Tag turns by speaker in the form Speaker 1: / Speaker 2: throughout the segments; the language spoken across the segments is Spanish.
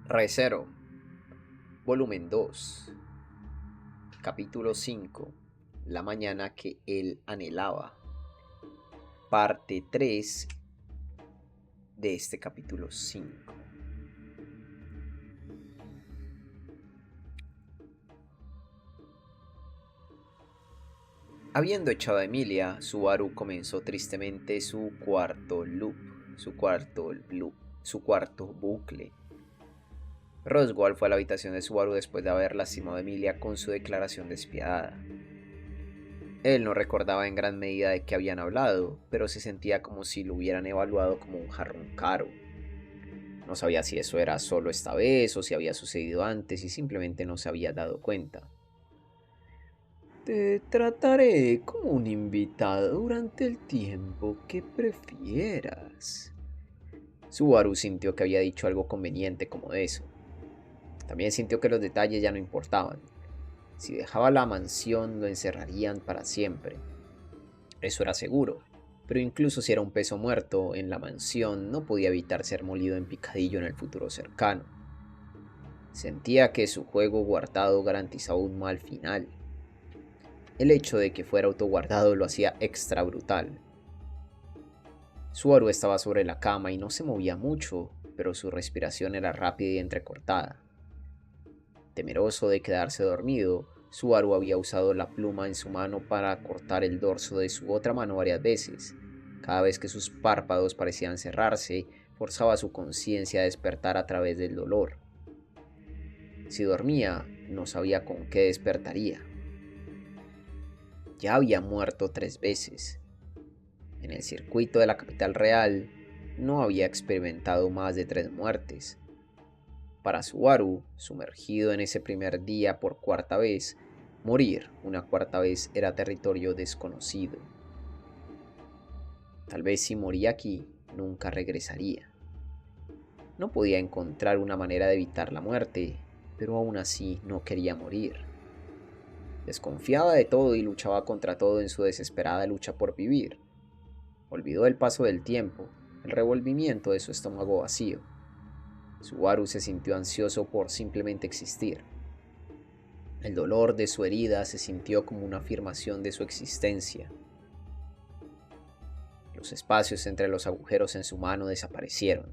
Speaker 1: Re:Zero, volumen 2, capítulo 5, la mañana que él anhelaba, parte 3 de este capítulo 5. Habiendo echado a Emilia, Subaru comenzó tristemente su cuarto loop, su cuarto bucle. Roswell fue a la habitación de Subaru después de haber lastimado a Emilia con su declaración despiadada. Él no recordaba en gran medida de qué habían hablado, pero se sentía como si lo hubieran evaluado como un jarrón caro. No sabía si eso era solo esta vez o si había sucedido antes y simplemente no se había dado cuenta. Te trataré como un invitado durante el tiempo que prefieras. Subaru sintió que había dicho algo conveniente como eso. También sintió que los detalles ya no importaban. Si dejaba la mansión, lo encerrarían para siempre. Eso era seguro, pero incluso si era un peso muerto en la mansión, no podía evitar ser molido en picadillo en el futuro cercano. Sentía que su juego guardado garantizaba un mal final. El hecho de que fuera autoguardado lo hacía extra brutal. Subaru estaba sobre la cama y no se movía mucho, pero su respiración era rápida y entrecortada. Temeroso de quedarse dormido, Subaru había usado la pluma en su mano para cortar el dorso de su otra mano varias veces. Cada vez que sus párpados parecían cerrarse, forzaba a su conciencia a despertar a través del dolor. Si dormía, no sabía con qué despertaría. Ya había muerto 3 veces. En el circuito de la capital real, no había experimentado más de 3 muertes. Para Subaru, sumergido en ese primer día por cuarta vez, morir una cuarta vez era territorio desconocido. Tal vez si moría aquí, nunca regresaría. No podía encontrar una manera de evitar la muerte, pero aún así no quería morir. Desconfiaba de todo y luchaba contra todo en su desesperada lucha por vivir. Olvidó el paso del tiempo, el revolvimiento de su estómago vacío. Subaru se sintió ansioso por simplemente existir. El dolor de su herida se sintió como una afirmación de su existencia. Los espacios entre los agujeros en su mano desaparecieron.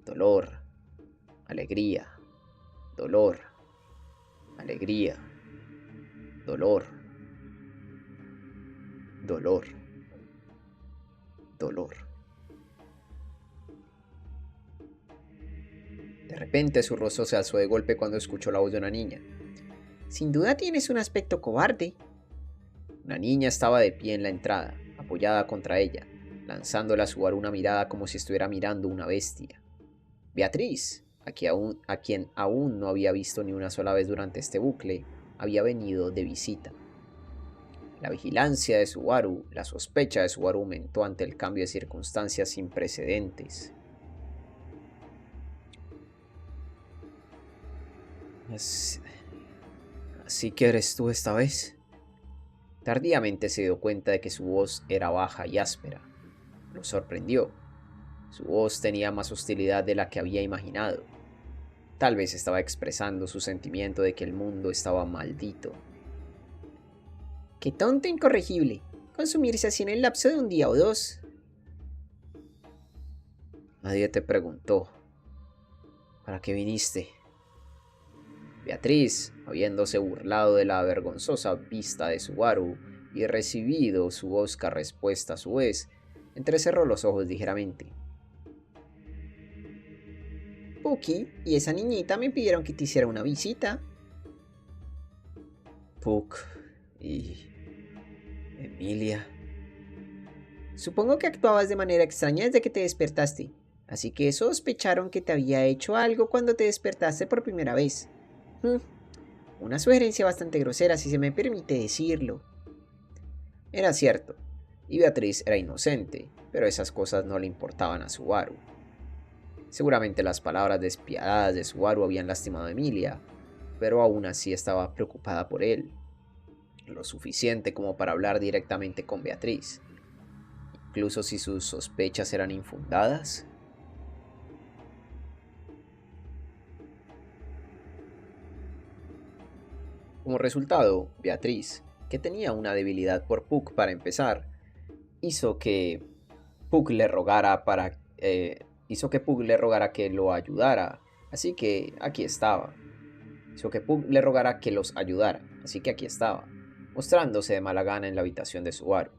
Speaker 1: Dolor, alegría, dolor, alegría, dolor, dolor, dolor. De repente su rostro se alzó de golpe cuando escuchó la voz de una niña. Sin duda tienes un aspecto cobarde. Una niña estaba de pie en la entrada, apoyada contra ella, lanzándole a Subaru una mirada como si estuviera mirando una bestia. Beatriz, a quien aún no había visto ni una sola vez durante este bucle, había venido de visita. La vigilancia de Subaru, la sospecha de Subaru aumentó ante el cambio de circunstancias sin precedentes. Así que eres tú esta vez. Tardíamente se dio cuenta de que su voz era baja y áspera. Lo sorprendió. Su voz tenía más hostilidad de la que había imaginado. Tal vez estaba expresando su sentimiento de que el mundo estaba maldito. ¡Qué tonto incorregible! Consumirse así en el lapso de un día o dos. Nadie te preguntó. ¿Para qué viniste? Beatriz, habiéndose burlado de la vergonzosa vista de Subaru y recibido su hosca respuesta a su vez, entrecerró los ojos ligeramente. Puki y esa niñita me pidieron que te hiciera una visita. Puck y Emilia. Supongo que actuabas de manera extraña desde que te despertaste, así que sospecharon que te había hecho algo cuando te despertaste por primera vez. Una sugerencia bastante grosera, si se me permite decirlo. Era cierto, y Beatriz era inocente, pero esas cosas no le importaban a Subaru. Seguramente las palabras despiadadas de Subaru habían lastimado a Emilia, pero aún así estaba preocupada por él, lo suficiente como para hablar directamente con Beatriz, incluso si sus sospechas eran infundadas. Como resultado, Beatriz, que tenía una debilidad por Puck para empezar, hizo que Puck le rogara que lo ayudara, así que aquí estaba. Hizo que Puck le rogara que los ayudara, así que aquí estaba, mostrándose de mala gana en la habitación de Subaru.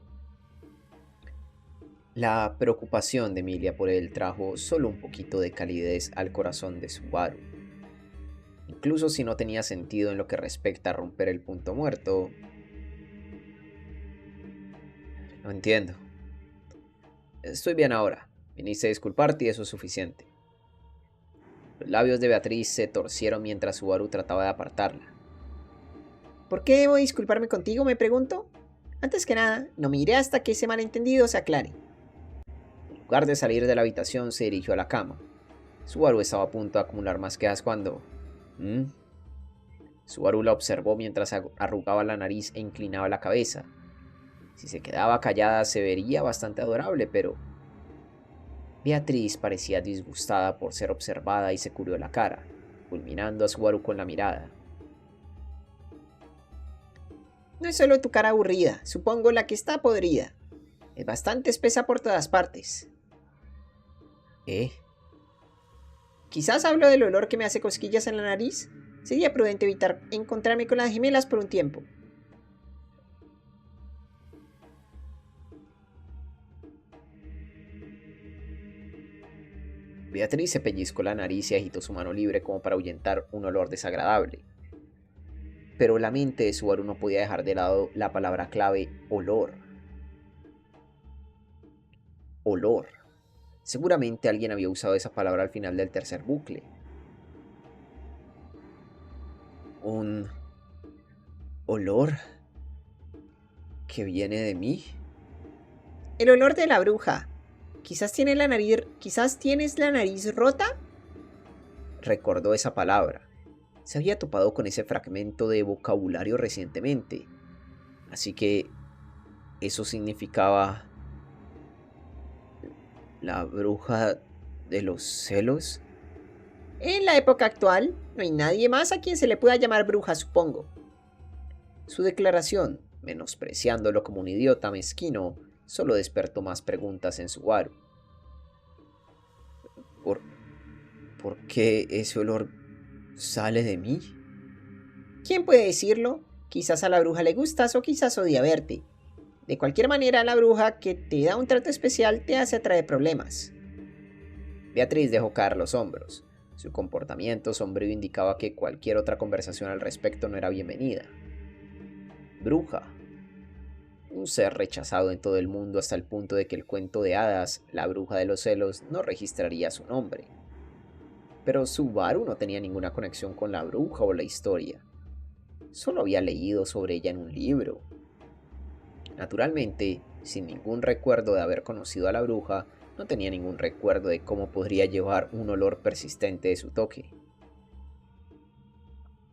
Speaker 1: La preocupación de Emilia por él trajo solo un poquito de calidez al corazón de Subaru. Incluso si no tenía sentido en lo que respecta a romper el punto muerto. No entiendo. Estoy bien ahora. Viniste a disculparte y eso es suficiente. Los labios de Beatriz se torcieron mientras Subaru trataba de apartarla.
Speaker 2: ¿Por qué debo disculparme contigo, me pregunto? Antes que nada, no me iré hasta que ese malentendido se aclare.
Speaker 1: En lugar de salir de la habitación, se dirigió a la cama. Subaru estaba a punto de acumular más quejas cuando... Subaru la observó mientras arrugaba la nariz e inclinaba la cabeza. Si se quedaba callada se vería bastante adorable, pero... Beatriz parecía disgustada por ser observada y se cubrió la cara, fulminando a Subaru con la mirada.
Speaker 2: No es solo tu cara aburrida, supongo la que está podrida. Es bastante espesa por todas partes. Quizás hablo del olor que me hace cosquillas en la nariz. Sería prudente evitar encontrarme con las gemelas por un tiempo.
Speaker 1: Beatriz se pellizcó la nariz y agitó su mano libre como para ahuyentar un olor desagradable. Pero la mente de Subaru no podía dejar de lado la palabra clave olor. Olor. Seguramente alguien había usado esa palabra al final del tercer bucle. Un olor que viene de mí.
Speaker 2: El olor de la bruja. Quizás tienes la nariz rota.
Speaker 1: Recordó esa palabra. Se había topado con ese fragmento de vocabulario recientemente. Así que eso significaba... ¿La bruja de los celos?
Speaker 2: En la época actual, no hay nadie más a quien se le pueda llamar bruja, supongo.
Speaker 1: Su declaración, menospreciándolo como un idiota mezquino, solo despertó más preguntas en Subaru. ¿Por qué ese olor sale de mí?
Speaker 2: ¿Quién puede decirlo? Quizás a la bruja le gustas o quizás odia verte. De cualquier manera, la bruja que te da un trato especial te hace atraer problemas.
Speaker 1: Beatriz dejó caer los hombros. Su comportamiento sombrío indicaba que cualquier otra conversación al respecto no era bienvenida. Bruja. Un ser rechazado en todo el mundo hasta el punto de que el cuento de hadas, la bruja de los celos, no registraría su nombre. Pero Subaru no tenía ninguna conexión con la bruja o la historia. Solo había leído sobre ella en un libro. Naturalmente, sin ningún recuerdo de haber conocido a la bruja, no tenía ningún recuerdo de cómo podría llevar un olor persistente de su toque.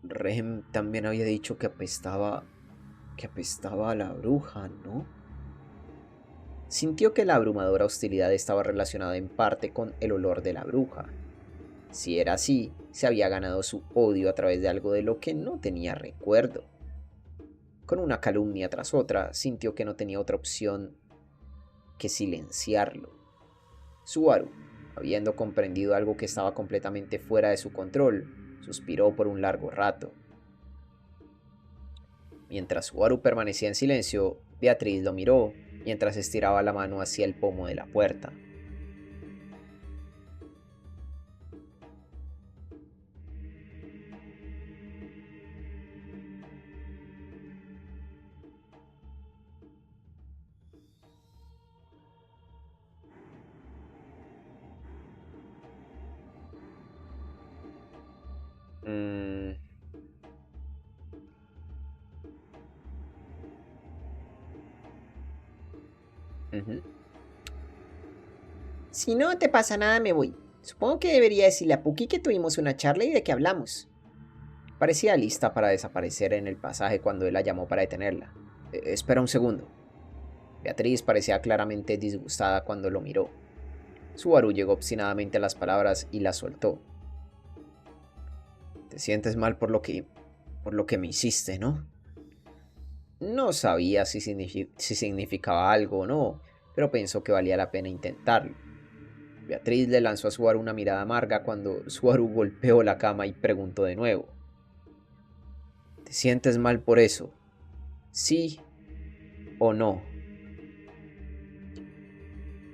Speaker 1: Rem también había dicho que apestaba a la bruja, ¿no? Sintió que la abrumadora hostilidad estaba relacionada en parte con el olor de la bruja. Si era así, se había ganado su odio a través de algo de lo que no tenía recuerdo. Con una calumnia tras otra, sintió que no tenía otra opción que silenciarlo. Subaru, habiendo comprendido algo que estaba completamente fuera de su control, suspiró por un largo rato. Mientras Subaru permanecía en silencio, Beatriz lo miró mientras estiraba la mano hacia el pomo de la puerta. Mm, ujú.
Speaker 2: Si no te pasa nada, me voy. Supongo que debería decirle a Puki que tuvimos una charla y de qué hablamos.
Speaker 1: Parecía lista para desaparecer en el pasaje cuando él la llamó para detenerla. Espera un segundo. Beatriz parecía claramente disgustada cuando lo miró. Subaru llegó obstinadamente a las palabras y las soltó. ¿Te sientes mal por lo que por lo que me hiciste, ¿no? No sabía si significaba algo o no, pero pensó que valía la pena intentarlo. Beatriz le lanzó a Subaru una mirada amarga cuando Subaru golpeó la cama y preguntó de nuevo. ¿Te sientes mal por eso? ¿Sí o no?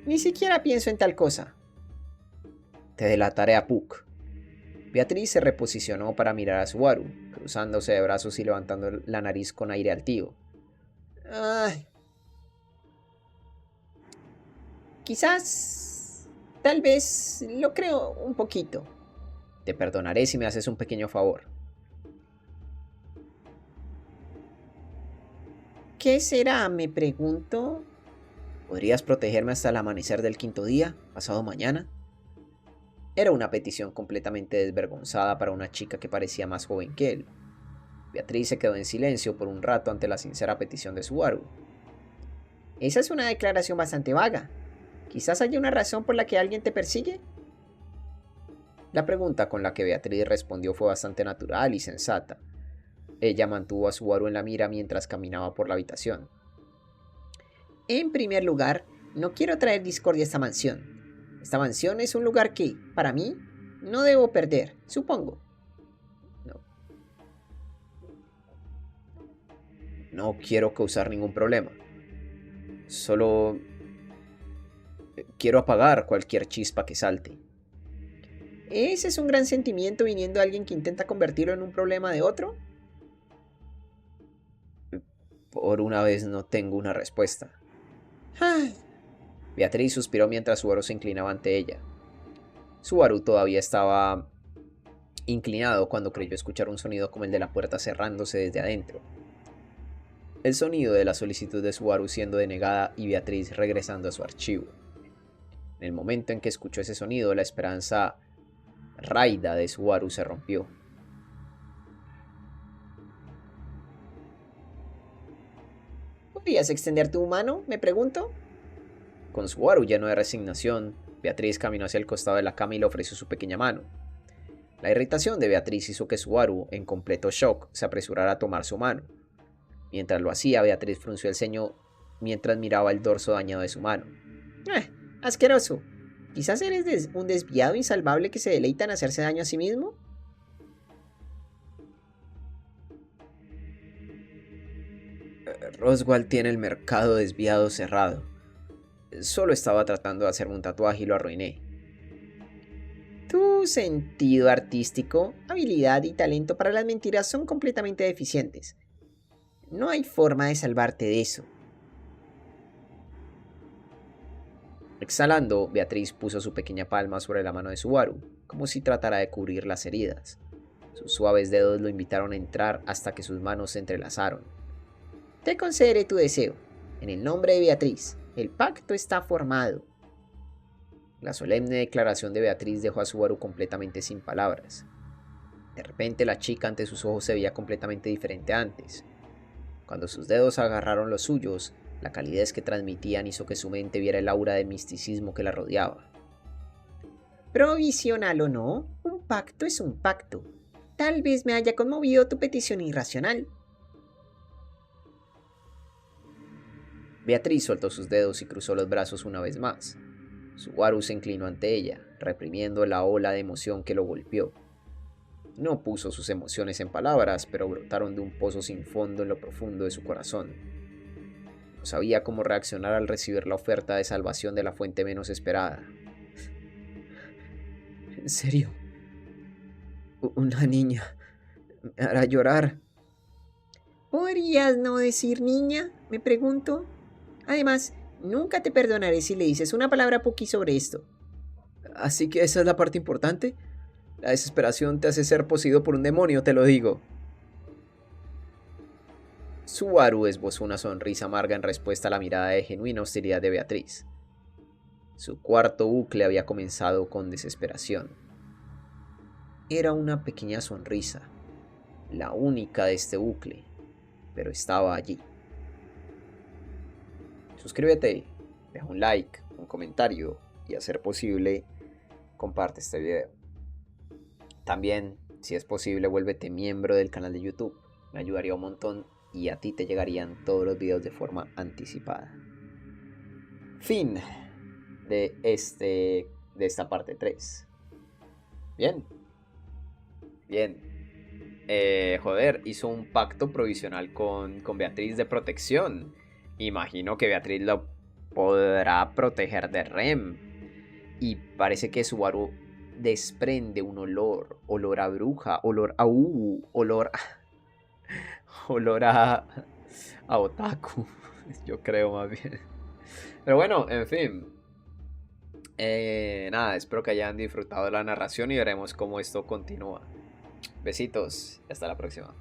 Speaker 2: Ni siquiera pienso en tal cosa.
Speaker 1: Te delataré a Puck. Beatriz se reposicionó para mirar a Subaru, cruzándose de brazos y levantando la nariz con aire altivo.
Speaker 2: Ay. Quizás, tal vez, lo creo un poquito.
Speaker 1: Te perdonaré si me haces un pequeño favor.
Speaker 2: ¿Qué será? Me pregunto.
Speaker 1: ¿Podrías protegerme hasta el amanecer del quinto día, pasado mañana? Era una petición completamente desvergonzada para una chica que parecía más joven que él. Beatriz se quedó en silencio por un rato ante la sincera petición de Subaru.
Speaker 2: Esa es una declaración bastante vaga. Quizás haya una razón por la que alguien te persigue.
Speaker 1: La pregunta con la que Beatriz respondió fue bastante natural y sensata. Ella mantuvo a Subaru en la mira mientras caminaba por la habitación.
Speaker 2: En primer lugar, no quiero traer discordia a esta mansión. Esta mansión es un lugar que, para mí, no debo perder, supongo.
Speaker 1: No quiero causar ningún problema. Solo quiero apagar cualquier chispa que salte.
Speaker 2: ¿Ese es un gran sentimiento viniendo de alguien que intenta convertirlo en un problema de otro?
Speaker 1: Por una vez no tengo una respuesta.
Speaker 2: Ay,
Speaker 1: Beatriz suspiró mientras Subaru se inclinaba ante ella. Subaru todavía estaba inclinado cuando creyó escuchar un sonido como el de la puerta cerrándose desde adentro. El sonido de la solicitud de Subaru siendo denegada y Beatriz regresando a su archivo. En el momento en que escuchó ese sonido, la esperanza raida de Subaru se rompió.
Speaker 2: ¿podrías extender tu mano? Me pregunto.
Speaker 1: Con Subaru lleno de resignación, Beatriz caminó hacia el costado de la cama y le ofreció su pequeña mano. La irritación de Beatriz hizo que Subaru, en completo shock, se apresurara a tomar su mano. Mientras lo hacía, Beatriz frunció el ceño mientras miraba el dorso dañado de su mano.
Speaker 2: Asqueroso. Quizás eres un desviado insalvable que se deleita en hacerse daño a sí mismo.
Speaker 1: Roswell tiene el mercado desviado cerrado. Solo estaba tratando de hacerme un tatuaje y lo arruiné.
Speaker 2: Tu sentido artístico, habilidad y talento para las mentiras son completamente deficientes. No hay forma de salvarte de eso.
Speaker 1: Exhalando, Beatriz puso su pequeña palma sobre la mano de Subaru, como si tratara de cubrir las heridas. Sus suaves dedos lo invitaron a entrar hasta que sus manos se entrelazaron.
Speaker 2: Te concederé tu deseo. En el nombre de Beatriz, el pacto está formado.
Speaker 1: La solemne declaración de Beatriz dejó a Subaru completamente sin palabras. De repente la chica ante sus ojos se veía completamente diferente a antes. Cuando sus dedos agarraron los suyos, la calidez que transmitían hizo que su mente viera el aura de misticismo que la rodeaba.
Speaker 2: Provisional o no, un pacto es un pacto. Tal vez me haya conmovido tu petición irracional.
Speaker 1: Beatriz soltó sus dedos y cruzó los brazos una vez más. Subaru se inclinó ante ella, reprimiendo la ola de emoción que lo golpeó. No puso sus emociones en palabras, pero brotaron de un pozo sin fondo en lo profundo de su corazón. No sabía cómo reaccionar al recibir la oferta de salvación de la fuente menos esperada. En serio, una niña me hará llorar.
Speaker 2: ¿Podrías no decir niña? Me pregunto. Además, nunca te perdonaré si le dices una palabra Puki sobre esto.
Speaker 1: Así que esa es la parte importante. La desesperación te hace ser poseído por un demonio, te lo digo. Subaru esbozó una sonrisa amarga en respuesta a la mirada de genuina hostilidad de Beatriz. Su cuarto bucle había comenzado con desesperación. Era una pequeña sonrisa, la única de este bucle, pero estaba allí. Suscríbete, deja un like, un comentario y a ser posible, comparte este video. También Si es posible, vuélvete miembro del canal de YouTube. Me ayudaría un montón y a ti te llegarían todos los videos de forma anticipada. Fin de esta parte 3. Bien. Bien. Joder, hizo un pacto provisional con Beatriz de protección. Imagino que Beatriz lo podrá proteger de Rem. Y parece que Subaru desprende un olor a bruja, olor a olor a otaku, yo creo más bien. Pero bueno, en fin. Nada, espero que hayan disfrutado de la narración y veremos cómo esto continúa. Besitos y hasta la próxima.